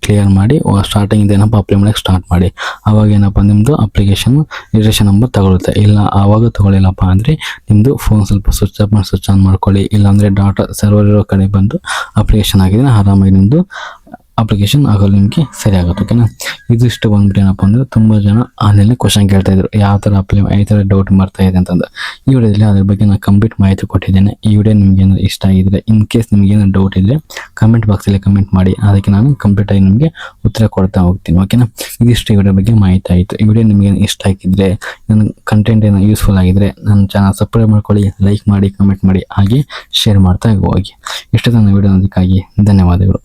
ಕ್ಲಿಯರ್ ಮಾಡಿ ಸ್ಟಾರ್ಟಿಂಗಿಂದ ಏನಪ್ಪ ಅಪ್ಲೈ ಮಾಡೋಕ್ಕೆ ಸ್ಟಾರ್ಟ್ ಮಾಡಿ. ಆವಾಗ ಏನಪ್ಪ ನಿಮ್ಮದು ಅಪ್ಲಿಕೇಶನ್ ರಿಜಿಸ್ಟ್ರೇಷನ್ ನಂಬರ್ ತಗೊಳುತ್ತೆ. ಇಲ್ಲ ಆವಾಗ ತಗೊಳ್ಳಿಲ್ಲಪ್ಪ ಅಂದರೆ ನಿಮ್ಮದು ಫೋನ್ ಸ್ವಲ್ಪ ಸ್ವಿಚ್ ಆನ್ ಮಾಡ್ಕೊಳ್ಳಿ, ಇಲ್ಲಾಂದರೆ ಡಾಟಾ ಸರ್ವರ್ ಇರೋ ಕಡೆ ಬಂದು ಅಪ್ಲಿಕೇಶನ್ ಹಾಕಿದರೆ ಆರಾಮಾಗಿ ನಿಮ್ಮದು ಅಪ್ಲಿಕೇಶನ್ ಆಗಲು ನಿಮಗೆ ಸರಿ ಆಗುತ್ತೆ. ಓಕೆನಾ, ಇದಿಷ್ಟು ಬಂದ್ಬಿಟ್ಟು ಏನಪ್ಪ ಅಂದರೆ ತುಂಬ ಜನ ಆನ್ಲೈನಲ್ಲಿ ಕ್ವಶನ್ ಕೇಳ್ತಾ ಇದ್ರು, ಯಾವ ಥರ ಈ ಥರ ಡೌಟ್ ಬರ್ತಾ ಇದೆ ಅಂತಂದು. ಈ ವಿಡಿಯೋದಲ್ಲಿ ಅದ್ರ ಬಗ್ಗೆ ನಾನು ಕಂಪ್ಲೀಟ್ ಮಾಹಿತಿ ಕೊಟ್ಟಿದ್ದೇನೆ. ಈ ವಿಡಿಯೋ ನಿಮಗೆ ಏನಾದ್ರು ಇಷ್ಟ ಆಗಿದ್ರೆ, ಇನ್ ಕೇಸ್ ನಿಮ್ಗೆ ಏನಾದ್ರು ಡೌಟ್ ಇದ್ದರೆ ಕಮೆಂಟ್ ಬಾಕ್ಸಲ್ಲಿ ಕಮೆಂಟ್ ಮಾಡಿ, ಅದಕ್ಕೆ ನಾನು ಕಂಪ್ಲೀಟಾಗಿ ನಿಮಗೆ ಉತ್ತರ ಕೊಡ್ತಾ ಹೋಗ್ತೀನಿ. ಓಕೆನಾ, ಇದಿಷ್ಟು ಈ ವಿಡಿಯೋ ಬಗ್ಗೆ ಮಾಹಿತಿ ಆಯಿತು. ಈ ವಿಡಿಯೋ ನಿಮಗೆ ಇಷ್ಟ ಆಗಿದ್ದರೆ, ನನ್ನ ಕಂಟೆಂಟ್ ಏನೋ ಯೂಸ್ಫುಲ್ ಆಗಿದ್ದರೆ ನನ್ನ ಚಾನಲ್ ಸಬ್ಸ್ಕ್ರೈಬ್ ಮಾಡ್ಕೊಳ್ಳಿ, ಲೈಕ್ ಮಾಡಿ, ಕಮೆಂಟ್ ಮಾಡಿ, ಹಾಗೆ ಶೇರ್ ಮಾಡ್ತಾ ಹೋಗಿ. ಇಷ್ಟು ನನ್ನ ವಿಡಿಯೋ ನೋಡೋದಕ್ಕಾಗಿ ಧನ್ಯವಾದಗಳು.